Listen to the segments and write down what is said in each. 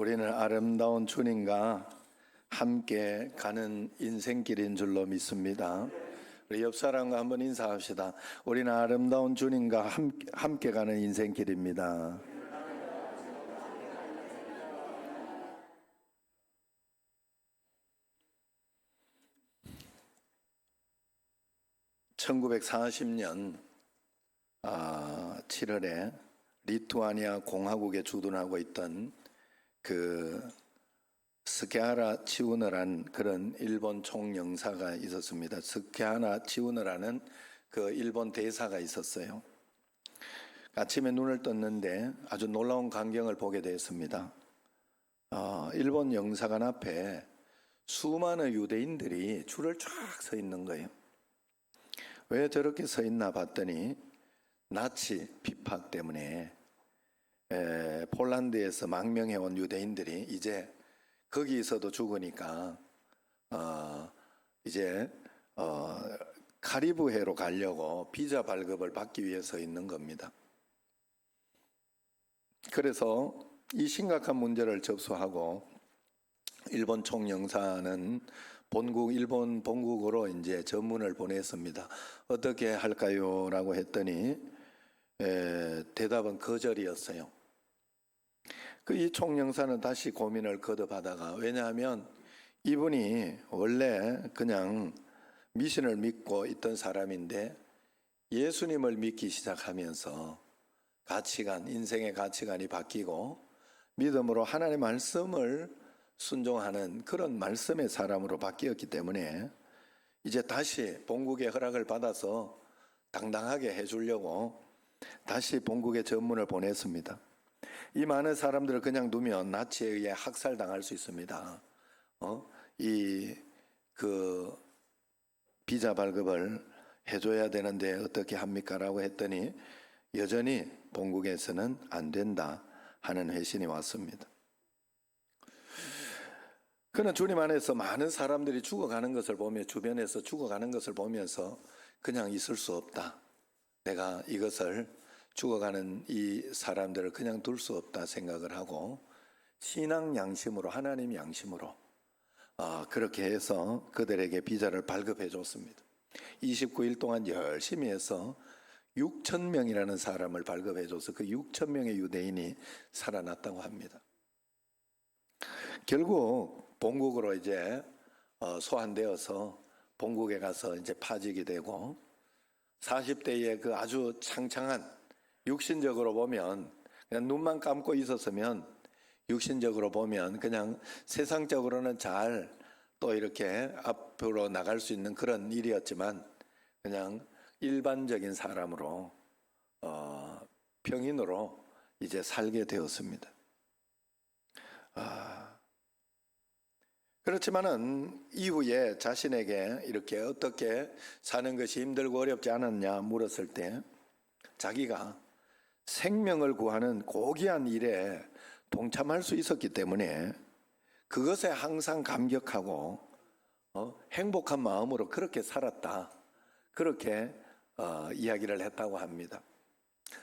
우리는 아름다운 주님과 함께 가는 인생길인 줄로 믿습니다. 우리 옆 사람과 한번 인사합시다. 우리는 아름다운 주님과 함께 가는 인생길입니다. (1940년 7월에) 리투아니아 공화국에 주둔하고 있던 그 스케하라 치우너란 그런 일본 총영사가 있었습니다. 스케하라 치우너라는 그 일본 대사가 있었어요. 아침에 눈을 떴는데 아주 놀라운 광경을 보게 되었습니다. 일본 영사관 앞에 수많은 유대인들이 줄을 쫙 서 있는 거예요. 왜 저렇게 서 있나 봤더니 나치 핍박 때문에 폴란드에서 망명해온 유대인들이 이제 거기서도 죽으니까 이제 카리브해로 가려고 비자 발급을 받기 위해서 있는 겁니다. 그래서 이 심각한 문제를 접수하고 일본 총영사는 일본 본국으로 이제 전문을 보냈습니다. 어떻게 할까요? 라고 했더니 대답은 거절이었어요. 이 총영사는 다시 고민을 거듭하다가, 왜냐하면 이분이 원래 그냥 미신을 믿고 있던 사람인데 예수님을 믿기 시작하면서 인생의 가치관이 바뀌고 믿음으로 하나님의 말씀을 순종하는 그런 말씀의 사람으로 바뀌었기 때문에 이제 다시 본국의 허락을 받아서 당당하게 해주려고 다시 본국의 전문을 보냈습니다. 이 많은 사람들을 그냥 두면 나치에 의해 학살당할 수 있습니다. 비자 발급을 해줘야 되는데 어떻게 합니까? 라고 했더니 여전히 본국에서는 안 된다 하는 회신이 왔습니다. 그는 주님 안에서 많은 사람들이 죽어가는 것을 보며, 주변에서 죽어가는 것을 보면서 그냥 있을 수 없다. 내가 이것을 죽어가는 이 사람들을 그냥 둘 수 없다 생각을 하고 신앙 양심으로, 하나님 양심으로 그렇게 해서 그들에게 비자를 발급해 줬습니다. 29일 동안 열심히 해서 6,000명이라는 사람을 발급해 줘서 그 6,000명의 유대인이 살아났다고 합니다. 결국 본국으로 이제 소환되어서 본국에 가서 이제 파직이 되고 40대의 그 아주 창창한, 육신적으로 보면 그냥 눈만 감고 있었으면 육신적으로 보면 그냥 세상적으로는 잘 또 이렇게 앞으로 나갈 수 있는 그런 일이었지만 그냥 일반적인 사람으로 평인으로 이제 살게 되었습니다. 그렇지만은 이후에 자신에게 이렇게 어떻게 사는 것이 힘들고 어렵지 않았냐 물었을 때 자기가 생명을 구하는 고귀한 일에 동참할 수 있었기 때문에 그것에 항상 감격하고 행복한 마음으로 그렇게 살았다, 그렇게 이야기를 했다고 합니다.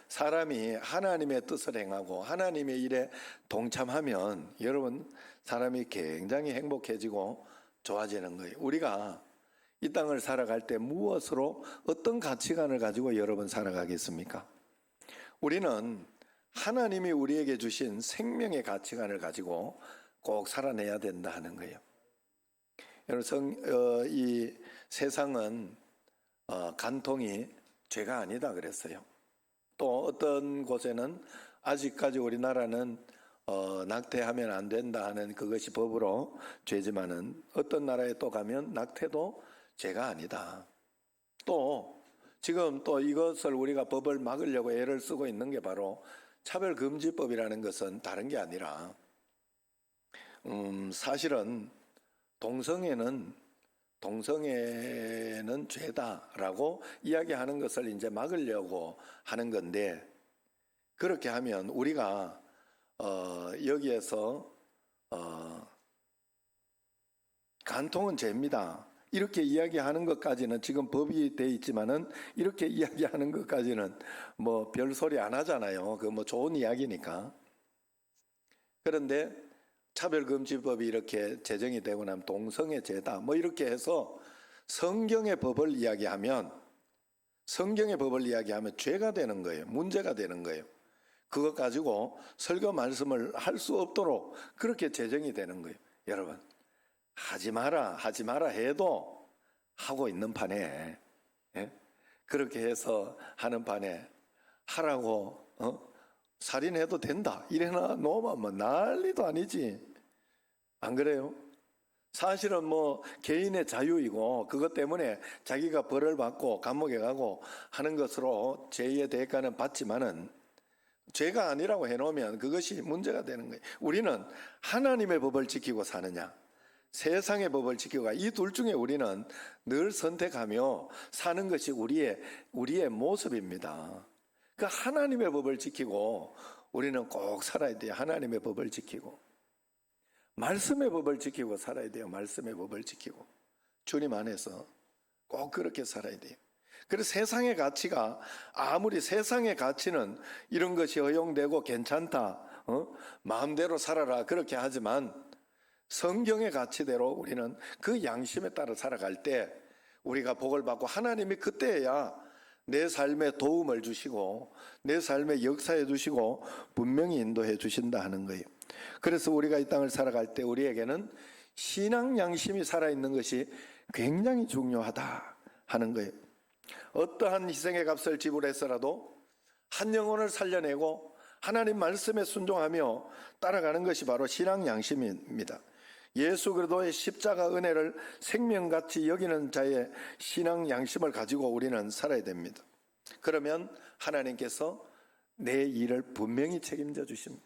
사람이 하나님의 뜻을 행하고 하나님의 일에 동참하면 여러분, 사람이 굉장히 행복해지고 좋아지는 거예요. 우리가 이 땅을 살아갈 때 무엇으로, 어떤 가치관을 가지고 여러분 살아가겠습니까? 우리는 하나님이 우리에게 주신 생명의 가치관을 가지고 꼭 살아내야 된다 하는 거예요. 여러분, 이 세상은 간통이 죄가 아니다 그랬어요. 또 어떤 곳에는 아직까지 우리나라는 낙태하면 안 된다 하는 그것이 법으로 죄지만은 어떤 나라에 또 가면 낙태도 죄가 아니다. 또 지금 또 이것을 우리가 법을 막으려고 애를 쓰고 있는 게 바로 차별금지법이라는 것은 다른 게 아니라 사실은 동성애는 죄다라고 이야기하는 것을 이제 막으려고 하는 건데, 그렇게 하면 우리가 여기에서 간통은 죄입니다, 이렇게 이야기하는 것까지는, 지금 법이 돼 있지만은 이렇게 이야기하는 것까지는 뭐 별소리 안 하잖아요. 그 뭐 좋은 이야기니까. 그런데 차별금지법이 이렇게 제정이 되고 나면 동성애 죄다 뭐 이렇게 해서 성경의 법을 이야기하면 죄가 되는 거예요. 문제가 되는 거예요. 그것 가지고 설교 말씀을 할 수 없도록 그렇게 제정이 되는 거예요. 여러분, 하지 마라 해도 하고 있는 판에, 예? 그렇게 해서 하는 판에 하라고 살인해도 된다 이래나 놓으면 뭐 난리도 아니지. 안 그래요? 사실은 뭐 개인의 자유이고 그것 때문에 자기가 벌을 받고 감옥에 가고 하는 것으로 죄의 대가는 받지만은 죄가 아니라고 해놓으면 그것이 문제가 되는 거예요. 우리는 하나님의 법을 지키고 사느냐, 세상의 법을 지키고, 이 둘 중에 우리는 늘 선택하며 사는 것이 우리의 모습입니다. 그 하나님의 법을 지키고 우리는 꼭 살아야 돼요. 하나님의 법을 지키고 말씀의 법을 지키고 살아야 돼요. 말씀의 법을 지키고 주님 안에서 꼭 그렇게 살아야 돼요. 그래서 세상의 가치가, 아무리 세상의 가치는 이런 것이 허용되고 괜찮다, 마음대로 살아라 그렇게 하지만 성경의 가치대로 우리는 그 양심에 따라 살아갈 때 우리가 복을 받고 하나님이 그때야 내 삶에 도움을 주시고 내 삶에 역사해 주시고 분명히 인도해 주신다 하는 거예요. 그래서 우리가 이 땅을 살아갈 때 우리에게는 신앙 양심이 살아있는 것이 굉장히 중요하다 하는 거예요. 어떠한 희생의 값을 지불해서라도 한 영혼을 살려내고 하나님 말씀에 순종하며 따라가는 것이 바로 신앙 양심입니다. 예수 그리스도의 십자가 은혜를 생명같이 여기는 자의 신앙 양심을 가지고 우리는 살아야 됩니다. 그러면 하나님께서 내 일을 분명히 책임져 주십니다.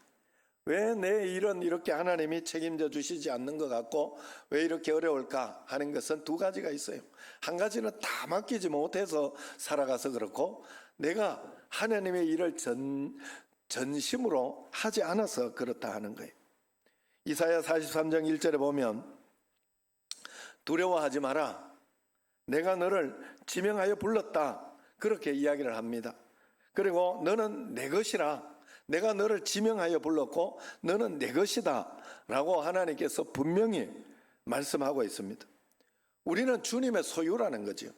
왜 내 일은 이렇게 하나님이 책임져 주시지 않는 것 같고 왜 이렇게 어려울까 하는 것은 두 가지가 있어요. 한 가지는 다 맡기지 못해서 살아가서 그렇고, 내가 하나님의 일을 전심으로 하지 않아서 그렇다 하는 거예요. 이사야 43장 1절에 보면 두려워하지 마라, 내가 너를 지명하여 불렀다 그렇게 이야기를 합니다. 그리고 너는 내 것이라, 내가 너를 지명하여 불렀고 너는 내 것이다 라고 하나님께서 분명히 말씀하고 있습니다. 우리는 주님의 소유라는 거죠.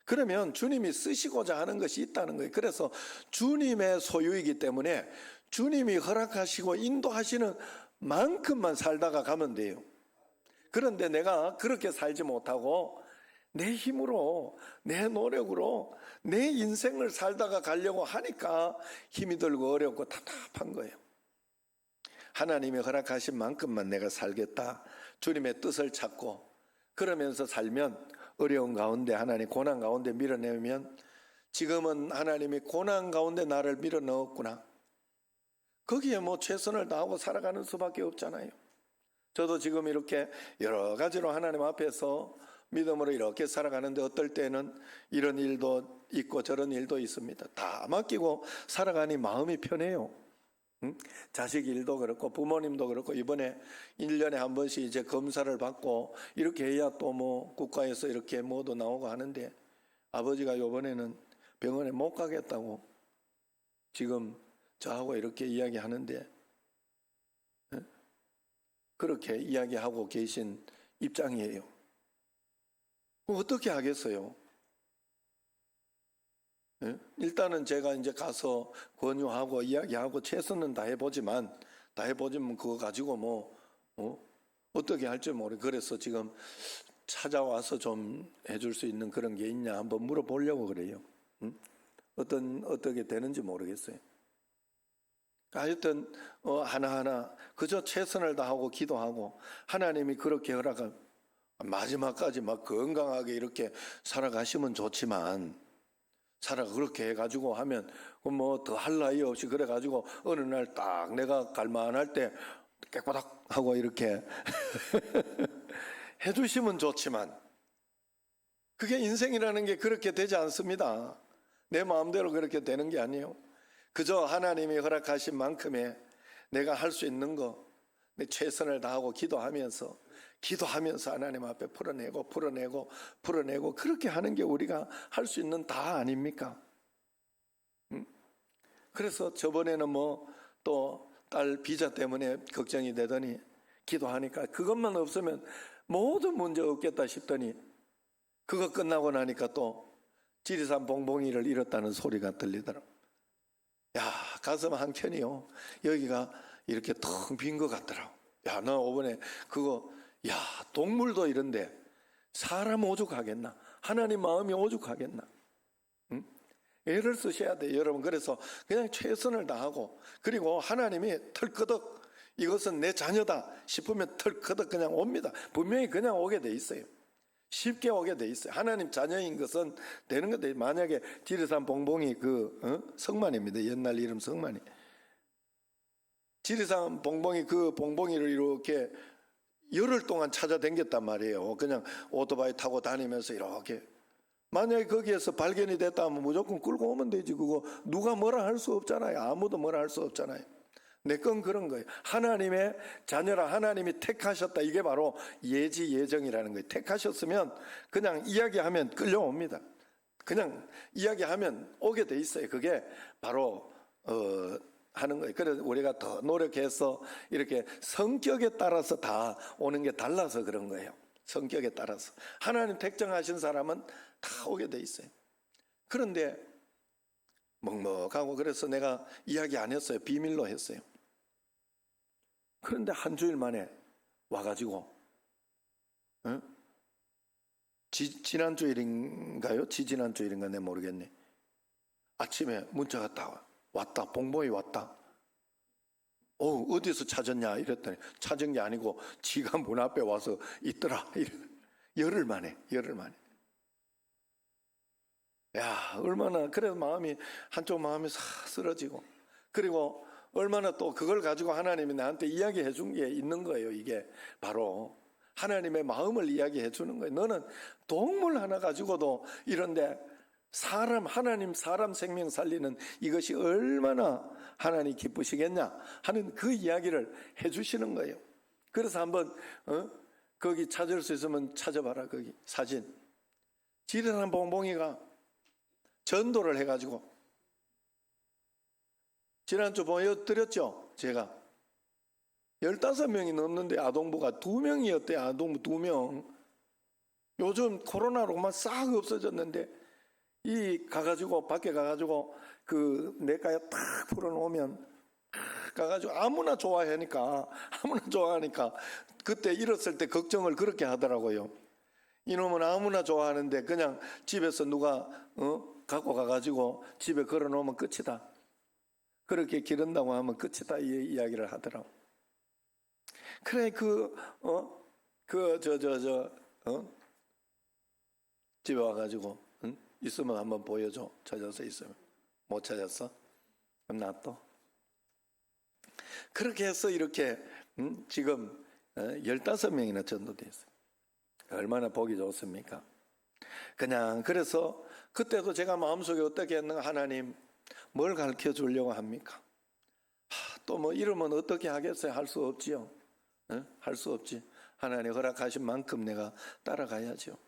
그러면 주님이 쓰시고자 하는 것이 있다는 거예요. 그래서 주님의 소유이기 때문에 주님이 허락하시고 인도하시는 만큼만 살다가 가면 돼요. 그런데 내가 그렇게 살지 못하고 내 힘으로, 내 노력으로 내 인생을 살다가 가려고 하니까 힘이 들고 어렵고 답답한 거예요. 하나님이 허락하신 만큼만 내가 살겠다, 주님의 뜻을 찾고 그러면서 살면 어려운 가운데 하나님 고난 가운데 밀어내면, 지금은 하나님이 고난 가운데 나를 밀어넣었구나, 거기에 뭐 최선을 다하고 살아가는 수밖에 없잖아요. 저도 지금 이렇게 여러 가지로 하나님 앞에서 믿음으로 이렇게 살아가는데 어떨 때는 이런 일도 있고 저런 일도 있습니다. 다 맡기고 살아가니 마음이 편해요. 자식 일도 그렇고 부모님도 그렇고, 이번에 1년에 한 번씩 이제 검사를 받고 이렇게 해야 또 뭐 국가에서 이렇게 모두 나오고 하는데, 아버지가 이번에는 병원에 못 가겠다고 지금 저하고 이렇게 이야기하는데, 그렇게 이야기하고 계신 입장이에요. 어떻게 하겠어요? 일단은 제가 이제 가서 권유하고 이야기하고 최선은 다 해보지만 그거 가지고 뭐 어떻게 할지 모르겠어요. 그래서 지금 찾아와서 좀 해줄 수 있는 그런 게 있냐 한번 물어보려고 그래요. 어떻게 되는지 모르겠어요. 하여튼 하나하나 그저 최선을 다하고 기도하고 하나님이 그렇게 허락한 마지막까지 막 건강하게 이렇게 살아가시면 좋지만, 그렇게 해가지고 하면 뭐 더 할 나위 없이 그래가지고 어느 날 딱 내가 갈만할 때 깨꼬닥 하고 이렇게 해주시면 좋지만, 그게 인생이라는 게 그렇게 되지 않습니다. 내 마음대로 그렇게 되는 게 아니에요. 그저 하나님이 허락하신 만큼의 내가 할 수 있는 거, 내 최선을 다하고 기도하면서 하나님 앞에 풀어내고 그렇게 하는 게 우리가 할 수 있는 다 아닙니까? 그래서 저번에는 뭐 또 딸 비자 때문에 걱정이 되더니 기도하니까 그것만 없으면 모든 문제 없겠다 싶더니 그거 끝나고 나니까 또 지리산 봉봉이를 잃었다는 소리가 들리더라고. 야, 가슴 한켠이요, 여기가 이렇게 텅 빈 것 같더라고. 야, 나 이번에 그거, 야, 동물도 이런데 사람 오죽하겠나? 하나님 마음이 오죽하겠나? 응? 애를 쓰셔야 돼요, 여러분. 그래서 그냥 최선을 다하고, 그리고 하나님이 털커덕 이것은 내 자녀다 싶으면 털커덕 그냥 옵니다. 분명히 그냥 오게 돼 있어요. 쉽게 오게 돼 있어요. 하나님 자녀인 것은 되는 건데, 만약에 지리산 봉봉이 성만입니다. 옛날 이름 성만이. 지리산 봉봉이 그 봉봉이를 이렇게 열흘 동안 찾아다녔단 말이에요. 그냥 오토바이 타고 다니면서 이렇게. 만약에 거기에서 발견이 됐다 하면 무조건 끌고 오면 되지. 그거 누가 뭐라 할 수 없잖아요. 아무도 뭐라 할 수 없잖아요. 내 건 그런 거예요. 하나님의 자녀라, 하나님이 택하셨다. 이게 바로 예지 예정이라는 거예요. 택하셨으면 그냥 이야기하면 끌려옵니다. 그냥 이야기하면 오게 돼 있어요. 그게 바로 하는 거예요. 그래서 우리가 더 노력해서 이렇게 성격에 따라서 다 오는 게 달라서 그런 거예요. 성격에 따라서. 하나님 택정하신 사람은 다 오게 돼 있어요. 그런데 먹먹하고 그래서 내가 이야기 안 했어요. 비밀로 했어요. 그런데 한 주일 만에 와가지고 지난 주일인가요? 지지난 주일인가 내가 모르겠네. 아침에 문자가 왔다. 봉봉이 왔다. 어디서 찾았냐 이랬더니 찾은 게 아니고 지가 문 앞에 와서 있더라. 열흘 만에. 야, 얼마나 그래서 한쪽 마음이 싹 쓰러지고, 그리고 얼마나 또 그걸 가지고 하나님이 나한테 이야기해 준 게 있는 거예요. 이게 바로 하나님의 마음을 이야기해 주는 거예요. 너는 동물 하나 가지고도 이런데 하나님 사람 생명 살리는 이것이 얼마나 하나님 기쁘시겠냐 하는 그 이야기를 해 주시는 거예요. 그래서 한번 거기 찾을 수 있으면 찾아봐라. 거기 사진. 지리산 봉봉이가 전도를 해가지고, 지난주 보여드렸죠. 제가 15명이 넘는데 아동부가 2명이었대요. 아동부 2명. 요즘 코로나로만 싹 없어졌는데 밖에 가가지고 그 내과에 딱 풀어놓으면 가가지고 아무나 좋아하니까 그때 잃었을 때 걱정을 그렇게 하더라고요. 이놈은 아무나 좋아하는데 그냥 집에서 누가 갖고 가가지고 집에 걸어놓으면 끝이다. 그렇게 기른다고 하면 끝이다. 이 이야기를 하더라고. 그래 집에 와가지고 있으면 한번 보여줘. 찾아서 있으면. 못 찾았어? 그럼 놔둬. 그렇게 해서 이렇게 지금 15명이나 전도돼 있어요. 얼마나 보기 좋습니까? 그래서 그때도 제가 마음속에 어떻게 했는가, 하나님 뭘 가르쳐 주려고 합니까? 또 뭐 이러면 어떻게 하겠어요? 할 수 없지요. 할 수 없지. 하나님 허락하신 만큼 내가 따라가야죠.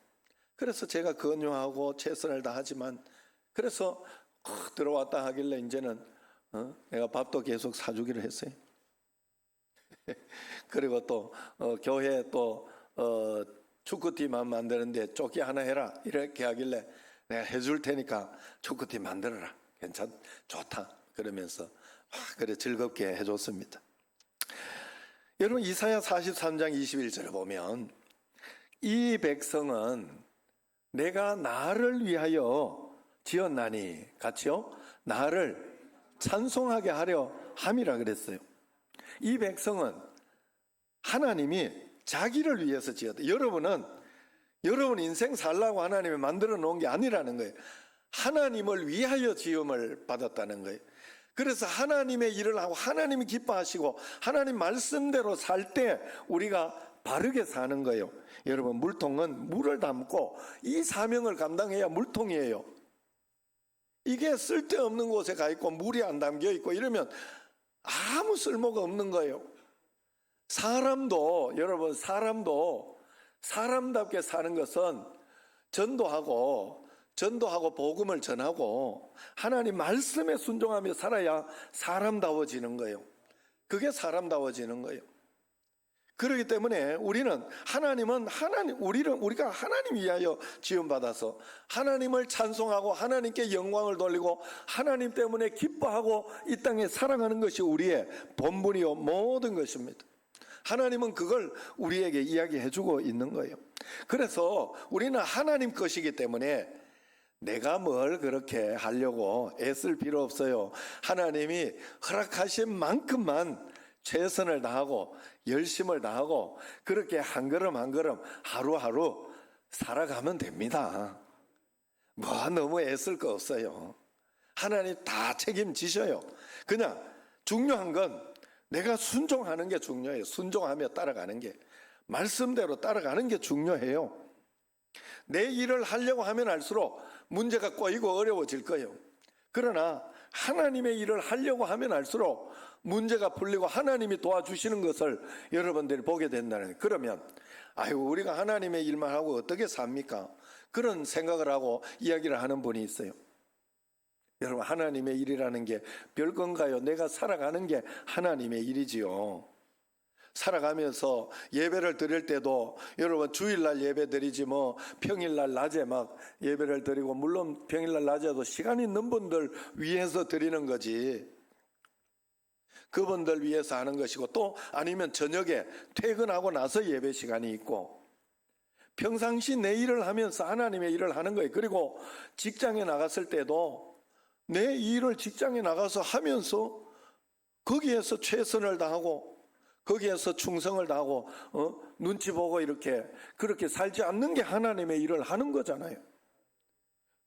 그래서 제가 권유하고 최선을 다하지만, 그래서 들어왔다 하길래 이제는 내가 밥도 계속 사주기로 했어요. 그리고 또 교회 또 축구팀만 만드는데 조끼 하나 해라 이렇게 하길래 내가 해줄 테니까 축구팀 만들어라. 좋다. 그러면서 그래 즐겁게 해줬습니다. 여러분, 이사야 43장 21절을 보면 이 백성은 내가 나를 위하여 지었나니, 같이요? 나를 찬송하게 하려 함이라 그랬어요. 이 백성은 하나님이 자기를 위해서 지었다. 여러분 인생 살라고 하나님이 만들어 놓은 게 아니라는 거예요. 하나님을 위하여 지음을 받았다는 거예요. 그래서 하나님의 일을 하고 하나님이 기뻐하시고 하나님 말씀대로 살 때 우리가 바르게 사는 거예요. 여러분, 물통은 물을 담고 이 사명을 감당해야 물통이에요. 이게 쓸데없는 곳에 가 있고 물이 안 담겨 있고 이러면 아무 쓸모가 없는 거예요. 여러분, 사람답게 사는 것은 전도하고 복음을 전하고 하나님 말씀에 순종하며 살아야 사람다워지는 거예요. 그게 사람다워지는 거예요. 그렇기 때문에 우리는 우리가 하나님 위하여 지음받아서 하나님을 찬송하고 하나님께 영광을 돌리고 하나님 때문에 기뻐하고 이 땅에 살아가는 것이 우리의 본분이요 모든 것입니다. 하나님은 그걸 우리에게 이야기해 주고 있는 거예요. 그래서 우리는 하나님 것이기 때문에 내가 뭘 그렇게 하려고 애쓸 필요 없어요. 하나님이 허락하신 만큼만 최선을 다하고 열심을 다하고 그렇게 한 걸음 한 걸음 하루하루 살아가면 됩니다. 뭐 너무 애쓸 거 없어요. 하나님 다 책임지셔요. 그냥 중요한 건 내가 순종하는 게 중요해요. 순종하며 따라가는 게, 말씀대로 따라가는 게 중요해요. 내 일을 하려고 하면 할수록 문제가 꼬이고 어려워질 거예요. 그러나 하나님의 일을 하려고 하면 할수록 문제가 풀리고 하나님이 도와주시는 것을 여러분들이 보게 된다는 거예요. 그러면 아이고 우리가 하나님의 일만 하고 어떻게 삽니까? 그런 생각을 하고 이야기를 하는 분이 있어요. 여러분, 하나님의 일이라는 게 별건가요? 내가 살아가는 게 하나님의 일이지요. 살아가면서 예배를 드릴 때도 여러분 주일날 예배 드리지 뭐 평일날 낮에 막 예배를 드리고, 물론 평일날 낮에도 시간 있는 분들 위해서 드리는 거지, 그분들 위해서 하는 것이고, 또 아니면 저녁에 퇴근하고 나서 예배 시간이 있고, 평상시 내 일을 하면서 하나님의 일을 하는 거예요. 그리고 직장에 나갔을 때도 내 일을 직장에 나가서 하면서 거기에서 최선을 다하고 거기에서 충성을 다하고 눈치 보고 그렇게 살지 않는 게 하나님의 일을 하는 거잖아요.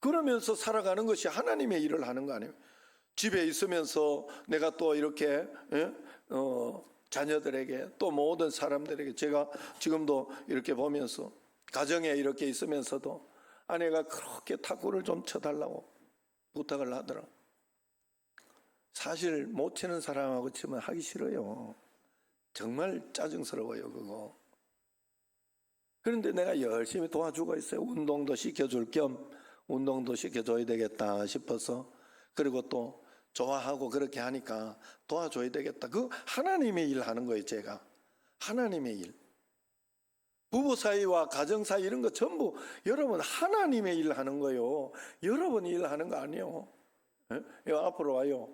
그러면서 살아가는 것이 하나님의 일을 하는 거 아니에요. 집에 있으면서 내가 또 이렇게 자녀들에게 또 모든 사람들에게, 제가 지금도 이렇게 보면서 가정에 이렇게 있으면서도 아내가 그렇게 탁구를 좀 쳐달라고 부탁을 하더라. 사실 못 치는 사람하고 치면 하기 싫어요. 정말 짜증스러워요 그거. 그런데 내가 열심히 도와주고 있어요. 운동도 시켜줄 겸 운동도 시켜줘야 되겠다 싶어서, 그리고 또 좋아하고 그렇게 하니까 도와줘야 되겠다. 그 하나님의 일 하는 거예요. 제가 하나님의 일, 부부 사이와 가정 사이 이런 거 전부 여러분 하나님의 일 하는 거예요. 여러분 일 하는 거 아니에요. 여 앞으로 와요.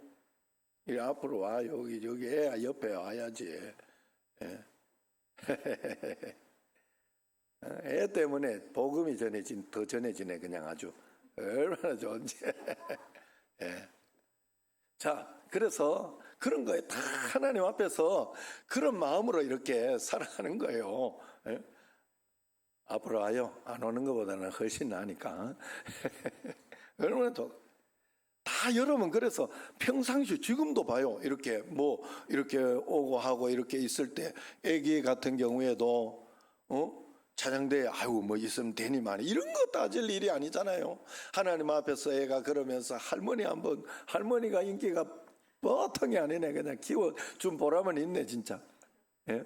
이 앞으로 와. 여기 애 옆에 와야지. 애 때문에 복음이 더 전해지네. 그냥 아주 얼마나 좋은지. 자, 그래서 그런 거에 다 하나님 앞에서 그런 마음으로 이렇게 살아가는 거예요. 앞으로 와요. 안 오는 것보다는 훨씬 나으니까. 얼마나 다 여러분, 그래서 평상시 지금도 봐요. 이렇게 이렇게 오고 하고 이렇게 있을 때, 애기 같은 경우에도 찬양대에 뭐 있으면 되니만 이런 거 따질 일이 아니잖아요. 하나님 앞에서 애가 그러면서 할머니가 인기가 보통이 아니네. 그냥 키워준 보람은 있네 진짜. 예?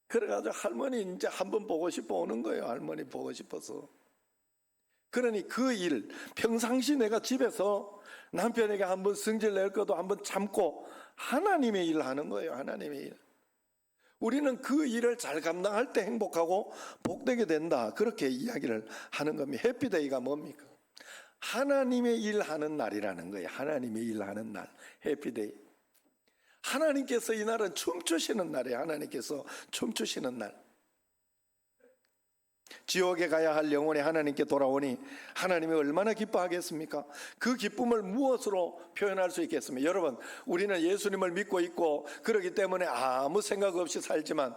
그래가지고 할머니 이제 한번 보고 싶어 오는 거예요. 할머니 보고 싶어서. 그러니 그 일, 평상시 내가 집에서 남편에게 한번 성질 낼 것도 한번 참고 하나님의 일을 하는 거예요. 하나님의 일. 우리는 그 일을 잘 감당할 때 행복하고 복되게 된다, 그렇게 이야기를 하는 겁니다. 해피데이가 뭡니까? 하나님의 일 하는 날이라는 거예요. 하나님의 일 하는 날, 해피데이. 하나님께서 이 날은 춤추시는 날이에요. 하나님께서 춤추시는 날. 지옥에 가야 할 영혼이 하나님께 돌아오니 하나님이 얼마나 기뻐하겠습니까? 그 기쁨을 무엇으로 표현할 수 있겠습니까? 여러분, 우리는 예수님을 믿고 있고 그렇기 때문에 아무 생각 없이 살지만,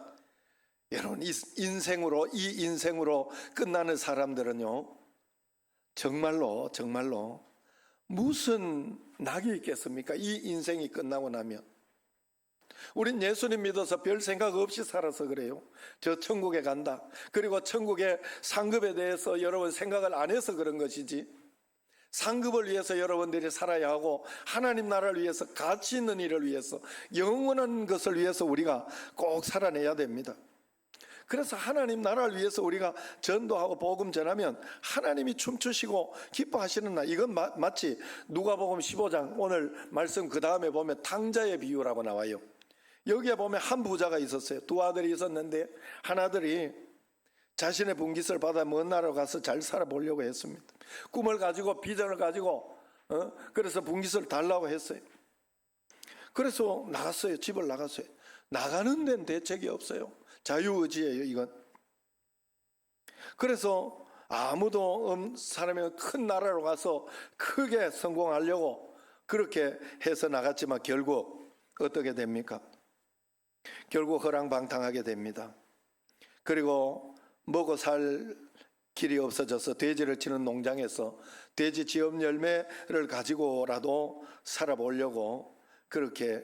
여러분, 이 인생으로 끝나는 사람들은요, 정말로 무슨 낙이 있겠습니까? 이 인생이 끝나고 나면. 우린 예수님 믿어서 별 생각 없이 살아서 그래요. 저 천국에 간다. 그리고 천국의 상급에 대해서 여러분 생각을 안 해서 그런 것이지, 상급을 위해서 여러분들이 살아야 하고 하나님 나라를 위해서, 가치 있는 일을 위해서, 영원한 것을 위해서 우리가 꼭 살아내야 됩니다. 그래서 하나님 나라를 위해서 우리가 전도하고 복음 전하면 하나님이 춤추시고 기뻐하시는 날, 이건 마치 누가복음 15장 오늘 말씀 그 다음에 보면 탕자의 비유라고 나와요. 여기에 보면 한 부자가 있었어요. 두 아들이 있었는데 한 아들이 자신의 분깃을 받아 먼 나라로 가서 잘 살아보려고 했습니다. 꿈을 가지고 비전을 가지고 그래서 분깃을 달라고 했어요. 그래서 나갔어요. 집을 나갔어요. 나가는 데는 대책이 없어요. 자유의지예요, 이건. 그래서 아무도 없는 사람이 큰 나라로 가서 크게 성공하려고 그렇게 해서 나갔지만 결국 어떻게 됩니까? 결국 허랑방탕하게 됩니다. 그리고 먹고 살 길이 없어져서 돼지를 치는 농장에서 돼지 지업 열매를 가지고라도 살아보려고 그렇게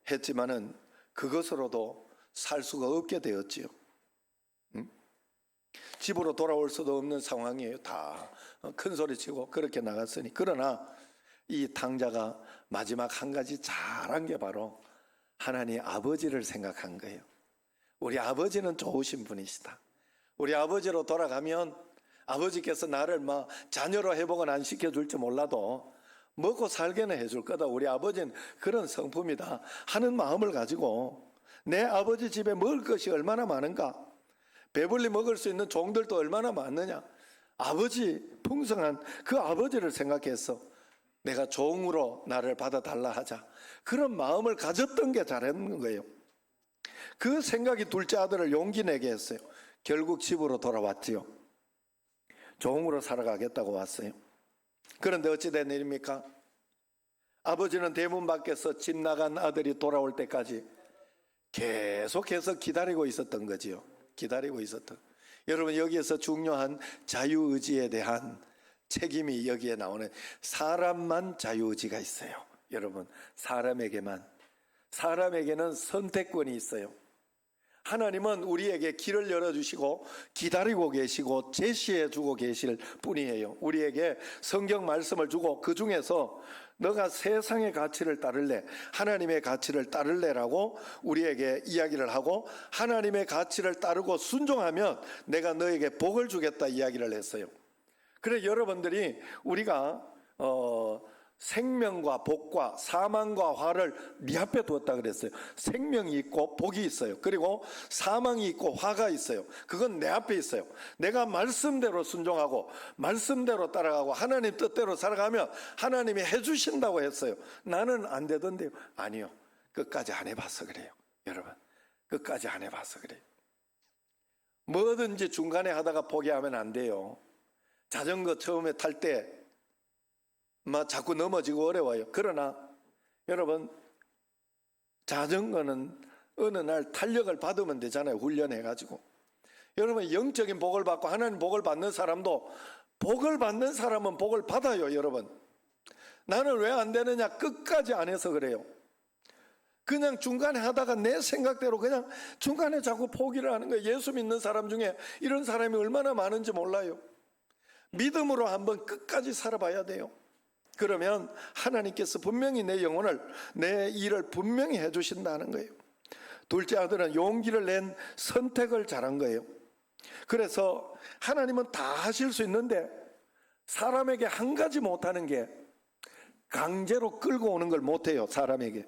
했지만은 그것으로도 살 수가 없게 되었지요. 집으로 돌아올 수도 없는 상황이에요. 다 큰 소리 치고 그렇게 나갔으니. 그러나 이 탕자가 마지막 한 가지 잘한 게 바로 하나님 아버지를 생각한 거예요. 우리 아버지는 좋으신 분이시다. 우리 아버지로 돌아가면 아버지께서 나를 막 자녀로 회복은 안 시켜줄지 몰라도 먹고 살게는 해줄 거다. 우리 아버지는 그런 성품이다 하는 마음을 가지고 내 아버지 집에 먹을 것이 얼마나 많은가, 배불리 먹을 수 있는 종들도 얼마나 많느냐, 아버지 풍성한 그 아버지를 생각해서 내가 종으로 나를 받아달라 하자, 그런 마음을 가졌던 게 잘했는 거예요. 그 생각이 둘째 아들을 용기 내게 했어요. 결국 집으로 돌아왔지요. 종으로 살아가겠다고 왔어요. 그런데 어찌 된 일입니까? 아버지는 대문 밖에서 집 나간 아들이 돌아올 때까지 계속해서 기다리고 있었던 거지요. 기다리고 있었던. 여러분, 여기에서 중요한 자유의지에 대한 책임이 여기에 나오는, 사람만 자유의지가 있어요. 여러분, 사람에게는 선택권이 있어요. 하나님은 우리에게 길을 열어주시고 기다리고 계시고 제시해 주고 계실 뿐이에요. 우리에게 성경 말씀을 주고 그 중에서 너가 세상의 가치를 따를래, 하나님의 가치를 따를래라고 우리에게 이야기를 하고, 하나님의 가치를 따르고 순종하면 내가 너에게 복을 주겠다 이야기를 했어요. 그래, 여러분들이 우리가 생명과 복과 사망과 화를 네 앞에 두었다 그랬어요. 생명이 있고 복이 있어요. 그리고 사망이 있고 화가 있어요. 그건 내 앞에 있어요. 내가 말씀대로 순종하고 말씀대로 따라가고 하나님 뜻대로 살아가면 하나님이 해주신다고 했어요. 나는 안 되던데요. 아니요, 끝까지 안 해봐서 그래요. 여러분, 끝까지 안 해봐서 그래요. 뭐든지 중간에 하다가 포기하면 안 돼요. 자전거 처음에 탈 때 막 자꾸 넘어지고 어려워요. 그러나 여러분, 자전거는 어느 날 탄력을 받으면 되잖아요. 훈련해가지고. 여러분, 영적인 복을 받고 하나님 복을 받는 사람도, 복을 받는 사람은 복을 받아요. 여러분, 나는 왜 안 되느냐? 끝까지 안 해서 그래요. 그냥 중간에 하다가 내 생각대로 그냥 중간에 자꾸 포기를 하는 거예요. 예수 믿는 사람 중에 이런 사람이 얼마나 많은지 몰라요. 믿음으로 한번 끝까지 살아봐야 돼요. 그러면 하나님께서 분명히 내 영혼을, 내 일을 분명히 해주신다는 거예요. 둘째 아들은 용기를 낸 선택을 잘한 거예요. 그래서 하나님은 다 하실 수 있는데 사람에게 한 가지 못하는 게 강제로 끌고 오는 걸 못해요. 사람에게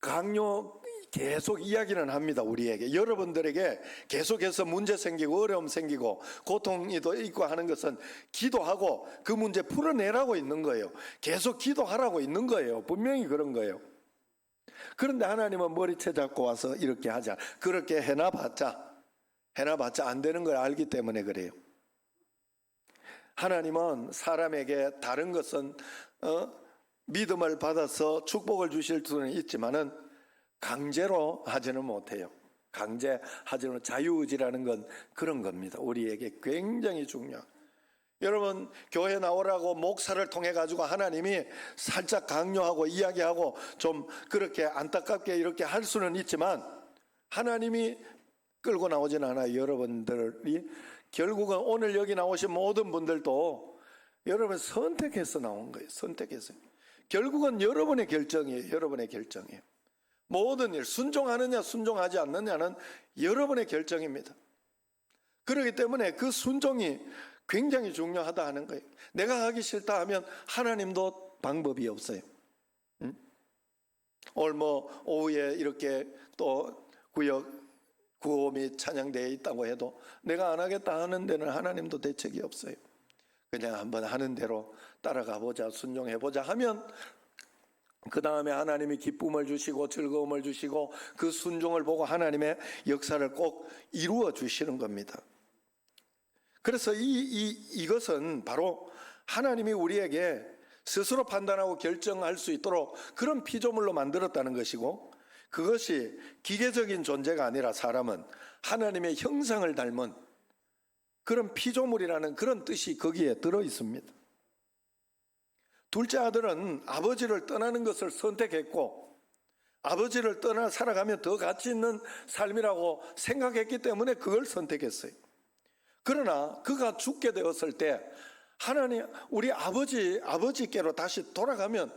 강요 계속 이야기는 합니다. 우리에게, 여러분들에게 계속해서 문제 생기고 어려움 생기고 고통이 있고 하는 것은 기도하고 그 문제 풀어내라고 있는 거예요. 계속 기도하라고 있는 거예요. 분명히 그런 거예요. 그런데 하나님은 머리채 잡고 와서 이렇게 하자, 그렇게 해놔봤자 안 되는 걸 알기 때문에 그래요. 하나님은 사람에게 다른 것은 믿음을 받아서 축복을 주실 수는 있지만은 강제로 하지는 못해요. 강제하지는, 자유의지라는 건 그런 겁니다. 우리에게 굉장히 중요한. 여러분, 교회 나오라고 목사를 통해 가지고 하나님이 살짝 강요하고 이야기하고 좀 그렇게 안타깝게 이렇게 할 수는 있지만 하나님이 끌고 나오진 않아요. 여러분들이 결국은 오늘 여기 나오신 모든 분들도 여러분 선택해서 나온 거예요. 선택해서. 결국은 여러분의 결정이에요. 여러분의 결정이에요. 모든 일, 순종하느냐 순종하지 않느냐는 여러분의 결정입니다. 그렇기 때문에 그 순종이 굉장히 중요하다 하는 거예요. 내가 하기 싫다 하면 하나님도 방법이 없어요. 오늘 뭐 오후에 이렇게 또 구호 및 찬양대회 있다고 해도 내가 안 하겠다 하는 데는 하나님도 대책이 없어요. 그냥 한번 하는 대로 따라가 보자, 순종해 보자 하면 그 다음에 하나님이 기쁨을 주시고 즐거움을 주시고 그 순종을 보고 하나님의 역사를 꼭 이루어 주시는 겁니다. 그래서 이것은 바로 하나님이 우리에게 스스로 판단하고 결정할 수 있도록 그런 피조물로 만들었다는 것이고, 그것이 기계적인 존재가 아니라 사람은 하나님의 형상을 닮은 그런 피조물이라는 그런 뜻이 거기에 들어 있습니다. 둘째 아들은 아버지를 떠나는 것을 선택했고, 아버지를 떠나 살아가면 더 가치 있는 삶이라고 생각했기 때문에 그걸 선택했어요. 그러나 그가 죽게 되었을 때 하나님, 우리 아버지께로 다시 돌아가면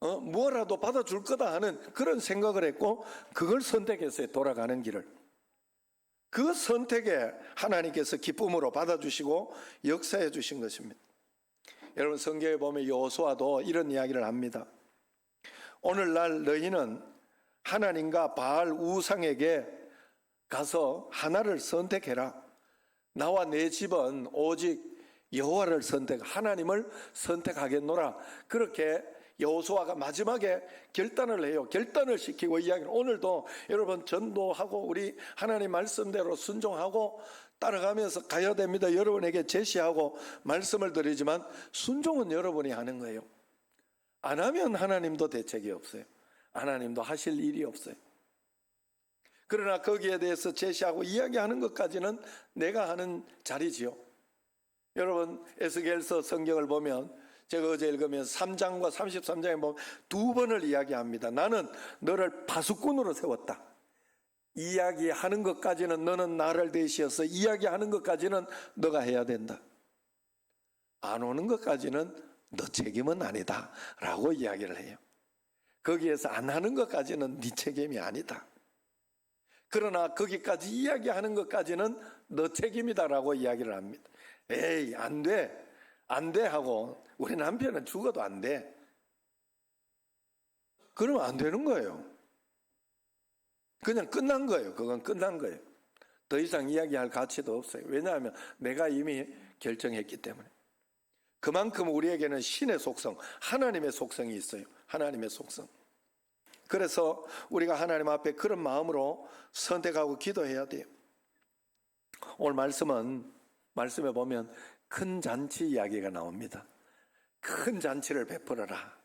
무엇라도 받아줄 거다 하는 그런 생각을 했고, 그걸 선택했어요. 돌아가는 길을. 그 선택에 하나님께서 기쁨으로 받아주시고 역사해 주신 것입니다. 여러분, 성경에 보면 여호수아도 이런 이야기를 합니다. 오늘날 너희는 하나님과 바알 우상에게 가서 하나를 선택해라. 나와 내 집은 오직 여호와를 하나님을 선택하겠노라. 그렇게 여호수아가 마지막에 결단을 해요. 결단을 시키고 이야기를, 오늘도 여러분 전도하고 우리 하나님 말씀대로 순종하고 따라가면서 가야 됩니다. 여러분에게 제시하고 말씀을 드리지만 순종은 여러분이 하는 거예요. 안 하면 하나님도 대책이 없어요. 하나님도 하실 일이 없어요. 그러나 거기에 대해서 제시하고 이야기하는 것까지는 내가 하는 자리지요. 여러분, 에스겔서 성경을 보면 제가 어제 읽으면 3장과 33장에 보면 두 번을 이야기합니다. 나는 너를 파수꾼으로 세웠다. 이야기하는 것까지는 너는 나를 대시해서 이야기하는 것까지는 너가 해야 된다. 안 오는 것까지는 너 책임은 아니다 라고 이야기를 해요. 거기에서 안 하는 것까지는 네 책임이 아니다. 그러나 거기까지 이야기하는 것까지는 너 책임이다 라고 이야기를 합니다. 에이, 안 돼 하고 우리 남편은 죽어도 안 돼. 그러면 안 되는 거예요. 그냥 끝난 거예요. 그건 끝난 거예요. 더 이상 이야기할 가치도 없어요. 왜냐하면 내가 이미 결정했기 때문에. 그만큼 우리에게는 신의 속성, 하나님의 속성이 있어요. 하나님의 속성. 그래서 우리가 하나님 앞에 그런 마음으로 선택하고 기도해야 돼요. 오늘 말씀에 보면 큰 잔치 이야기가 나옵니다. 큰 잔치를 베풀어라.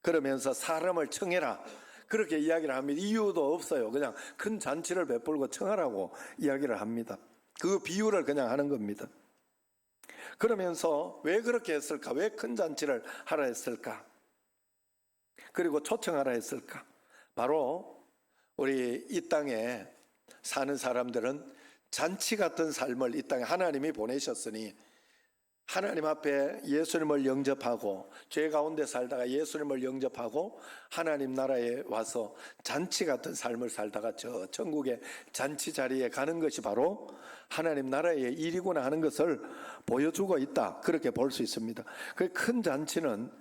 그러면서 사람을 청해라. 그렇게 이야기를 합니다. 이유도 없어요. 그냥 큰 잔치를 베풀고 청하라고 이야기를 합니다. 그 비유를 그냥 하는 겁니다. 그러면서 왜 그렇게 했을까? 왜 큰 잔치를 하라 했을까? 그리고 초청하라 했을까? 바로 우리 이 땅에 사는 사람들은 잔치 같은 삶을 이 땅에 하나님이 보내셨으니 하나님 앞에 예수님을 영접하고 죄 가운데 살다가 예수님을 영접하고 하나님 나라에 와서 잔치 같은 삶을 살다가 저 천국의 잔치 자리에 가는 것이 바로 하나님 나라의 일이구나 하는 것을 보여주고 있다. 그렇게 볼 수 있습니다. 그 큰 잔치는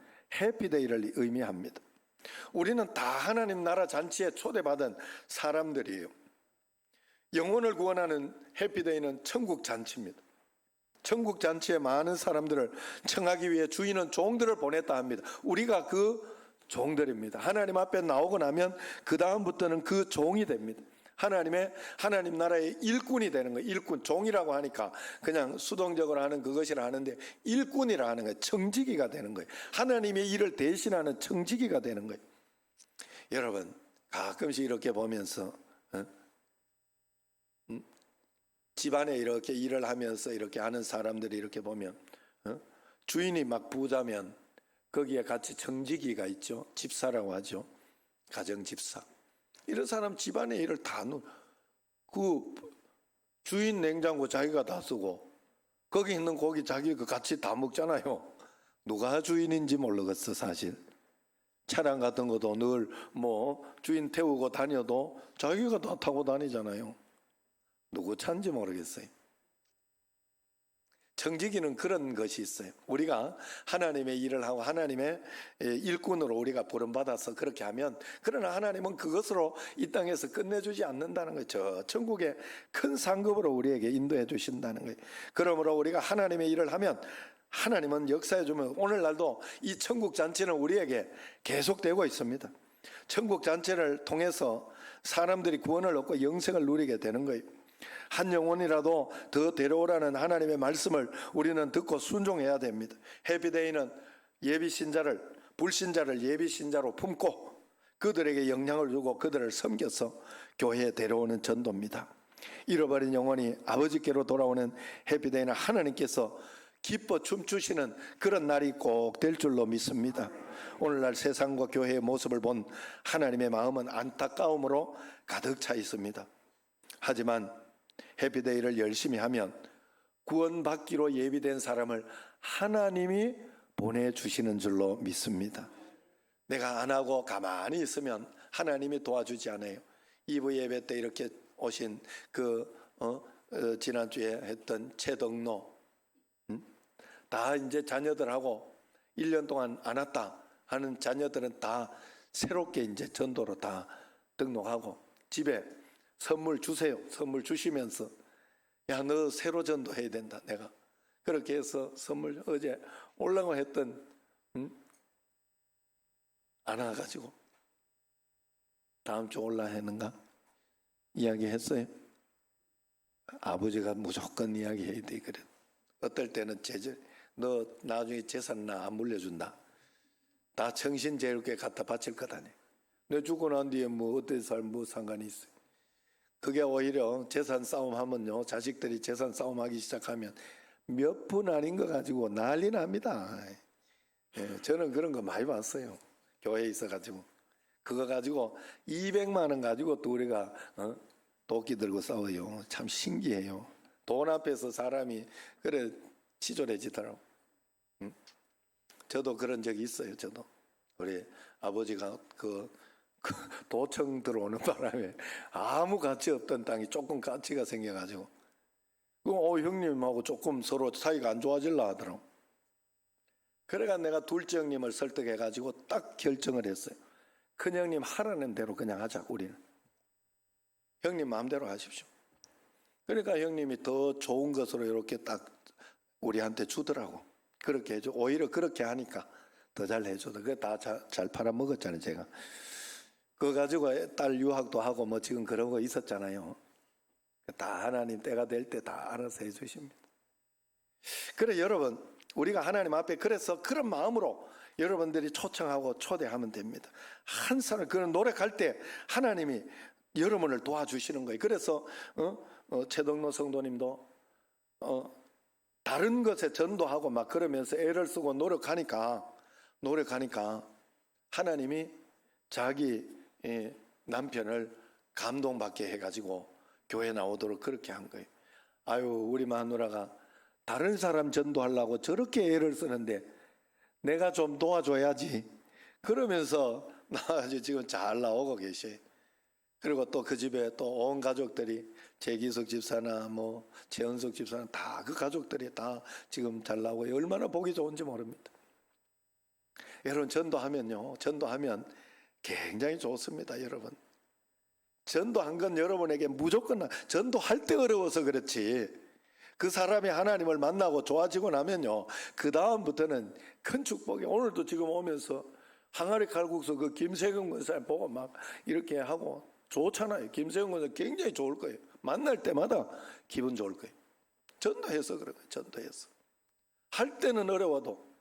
해피데이를 의미합니다. 우리는 다 하나님 나라 잔치에 초대받은 사람들이에요. 영혼을 구원하는 해피데이는 천국 잔치입니다. 천국 잔치에 많은 사람들을 청하기 위해 주인은 종들을 보냈다 합니다. 우리가 그 종들입니다. 하나님 앞에 나오고 나면 그 다음부터는 그 종이 됩니다. 하나님 나라의 일꾼이 되는 거예요. 일꾼, 종이라고 하니까 그냥 수동적으로 하는 그것이라 하는데 일꾼이라 하는 거예요. 청지기가 되는 거예요. 하나님의 일을 대신하는 청지기가 되는 거예요. 여러분, 가끔씩 이렇게 보면서 집안에 이렇게 일을 하면서 이렇게 하는 사람들이 이렇게 보면 주인이 막 부자면 거기에 같이 청지기가 있죠. 집사라고 하죠. 가정집사. 이런 사람 집안의 일을 다 그 주인 냉장고 자기가 다 쓰고 거기 있는 고기 자기가 같이 다 먹잖아요. 누가 주인인지 모르겠어 사실. 차량 같은 것도 늘 주인 태우고 다녀도 자기가 다 타고 다니잖아요. 누구 차인지 모르겠어요. 청지기는 그런 것이 있어요. 우리가 하나님의 일을 하고 하나님의 일꾼으로 우리가 부름받아서 그렇게 하면, 그러나 하나님은 그것으로 이 땅에서 끝내주지 않는다는 거죠. 천국의 큰 상급으로 우리에게 인도해 주신다는 거예요. 그러므로 우리가 하나님의 일을 하면 하나님은 역사해 주면 오늘날도 이 천국 잔치는 우리에게 계속되고 있습니다. 천국 잔치를 통해서 사람들이 구원을 얻고 영생을 누리게 되는 거예요. 한 영혼이라도 더 데려오라는 하나님의 말씀을 우리는 듣고 순종해야 됩니다. 해피데이는 예비신자를, 불신자를 예비신자로 품고 그들에게 영향을 주고 그들을 섬겨서 교회에 데려오는 전도입니다. 잃어버린 영혼이 아버지께로 돌아오는 해피데이는 하나님께서 기뻐 춤추시는 그런 날이 꼭 될 줄로 믿습니다. 오늘날 세상과 교회의 모습을 본 하나님의 마음은 안타까움으로 가득 차 있습니다. 하지만 해피데이를 열심히 하면 구원받기로 예비된 사람을 하나님이 보내주시는 줄로 믿습니다. 내가 안 하고 가만히 있으면 하나님이 도와주지 않아요. 2부 예배 때 이렇게 오신 지난주에 했던 최덕노, 다 이제 자녀들하고 1년 동안 안 왔다 하는 자녀들은 다 새롭게 이제 전도로 다 등록하고 집에 선물 주세요. 선물 주시면서, 야, 너 새로 전도해야 된다. 내가 그렇게 해서 선물 어제 올라고 했던 안 와가지고 다음 주 올라 했는가 이야기했어요. 아버지가 무조건 이야기해야 돼. 그래. 어떨 때는 너 나중에 재산 나 안 물려준다. 다 정신재롭게 갖다 바칠 거다니. 너 죽고 난 뒤에 뭐 어떤 삶 뭐 상관이 있어요. 그게 오히려 재산 싸움 하면요, 자식들이 재산 싸움 하기 시작하면 몇 푼 아닌 거 가지고 난리 납니다. 저는 그런 거 많이 봤어요. 교회에 있어가지고 그거 가지고 200만 원 가지고 또 우리가 도끼 들고 싸워요. 참 신기해요. 돈 앞에서 사람이 그래 치졸해지더라고. 저도 그런 적이 있어요. 저도 우리 아버지가 도청 들어오는 바람에 아무 가치 없던 땅이 조금 가치가 생겨가지고 형님하고 조금 서로 사이가 안 좋아질라 하더라고. 그래가 내가 둘째 형님을 설득해가지고 딱 결정을 했어요. 큰 형님 하라는 대로 그냥 하자. 우리는 형님 마음대로 하십시오. 그러니까 형님이 더 좋은 것으로 이렇게 딱 우리한테 주더라고. 그렇게 해줘. 오히려 그렇게 하니까 더 잘 해줘도. 그게 다 잘 팔아먹었잖아요. 제가 그거 가지고 딸 유학도 하고 뭐 지금 그런 거 있었잖아요. 다 하나님 때가 될 때 다 알아서 해주십니다. 그래 여러분, 우리가 하나님 앞에 그래서 그런 마음으로 여러분들이 초청하고 초대하면 됩니다. 한 사람 그런 노력할 때 하나님이 여러분을 도와주시는 거예요. 그래서 최덕노 성도님도 다른 것에 전도하고 막 그러면서 애를 쓰고 노력하니까 하나님이 자기 남편을 감동받게 해가지고 교회 나오도록 그렇게 한 거예요. 아유, 우리 마누라가 다른 사람 전도하려고 저렇게 애를 쓰는데 내가 좀 도와줘야지. 그러면서 나아주 지금 잘 나오고 계셔요. 그리고 또 그 집에 또 온 가족들이 재기석 집사나 뭐 최은석 집사나 다 그 가족들이 다 지금 잘 나오고 얼마나 보기 좋은지 모릅니다. 여러분 전도하면 굉장히 좋습니다. 여러분 전도한 건 여러분에게 무조건 전도할 때 어려워서 그렇지, 그 사람이 하나님을 만나고 좋아지고 나면요 그 다음부터는 큰 축복이. 오늘도 지금 오면서 항아리 칼국수 그 김세경 권사님 보고 막 이렇게 하고 좋잖아요. 김세경 권사 굉장히 좋을 거예요. 만날 때마다 기분 좋을 거예요. 전도해서 그런 거예요. 전도해서 할 때는 어려워도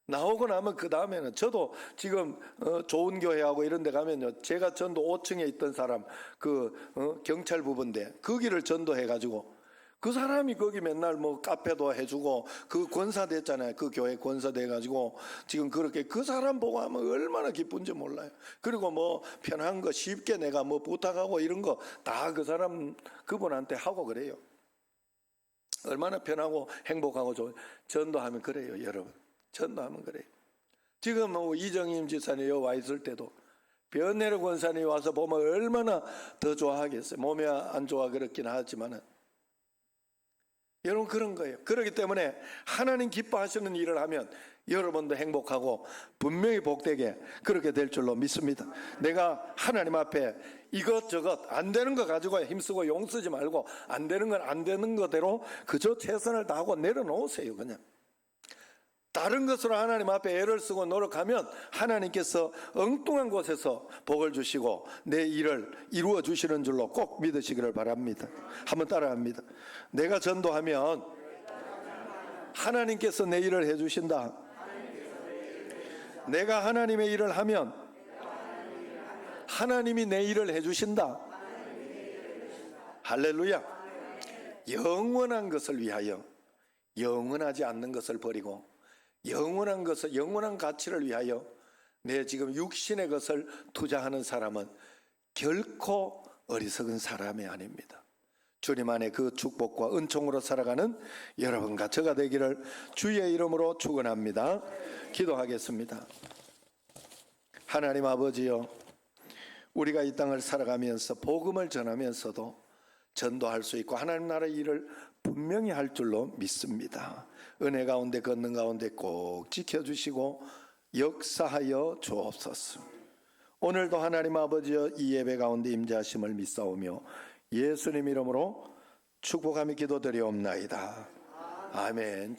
나오고 나면 그 다음에는, 저도 지금 좋은 교회하고 이런 데 가면요 제가 전도 5층에 있던 사람 경찰 부분대 거기를 전도해가지고 그 사람이 거기 맨날 뭐 카페도 해주고 그 권사 됐잖아요. 그 교회 권사 돼가지고 지금 그렇게 그 사람 보고 하면 얼마나 기쁜지 몰라요. 그리고 뭐 편한 거 쉽게 내가 뭐 부탁하고 이런 거 다 그 사람 그분한테 하고 그래요. 얼마나 편하고 행복하고 좋은. 전도하면 그래요. 여러분 전도하면 그래요. 지금 이정임 지사님 여기 와 있을 때도 변혜로 권사님이 와서 보면 얼마나 더 좋아하겠어요. 몸이 안 좋아 그렇긴 하지만은 여러분 그런 거예요. 그렇기 때문에 하나님 기뻐하시는 일을 하면 여러분도 행복하고 분명히 복되게 그렇게 될 줄로 믿습니다. 내가 하나님 앞에 이것저것 안 되는 거 가지고 힘쓰고 용쓰지 말고 안 되는 건 안 되는 거대로 그저 최선을 다하고 내려놓으세요. 그냥 다른 것으로 하나님 앞에 애를 쓰고 노력하면 하나님께서 엉뚱한 곳에서 복을 주시고 내 일을 이루어 주시는 줄로 꼭 믿으시기를 바랍니다. 한번 따라합니다. 내가 전도하면 하나님께서 내 일을 해주신다. 내가 하나님의 일을 하면 하나님이 내 일을 해주신다. 할렐루야. 영원한 것을 위하여 영원하지 않는 것을 버리고 영원한 것을, 영원한 가치를 위하여 내 지금 육신의 것을 투자하는 사람은 결코 어리석은 사람이 아닙니다. 주님 안에 그 축복과 은총으로 살아가는 여러분과 저가 되기를 주의 이름으로 축원합니다. 기도하겠습니다. 하나님 아버지요, 우리가 이 땅을 살아가면서 복음을 전하면서도 전도할 수 있고 하나님 나라의 일을 분명히 할 줄로 믿습니다. 은혜 가운데 걷는 가운데 꼭 지켜주시고 역사하여 주옵소서. 오늘도 하나님 아버지여 이 예배 가운데 임재하심을 믿사오며 예수님 이름으로 축복하며 기도드리옵나이다. 아멘.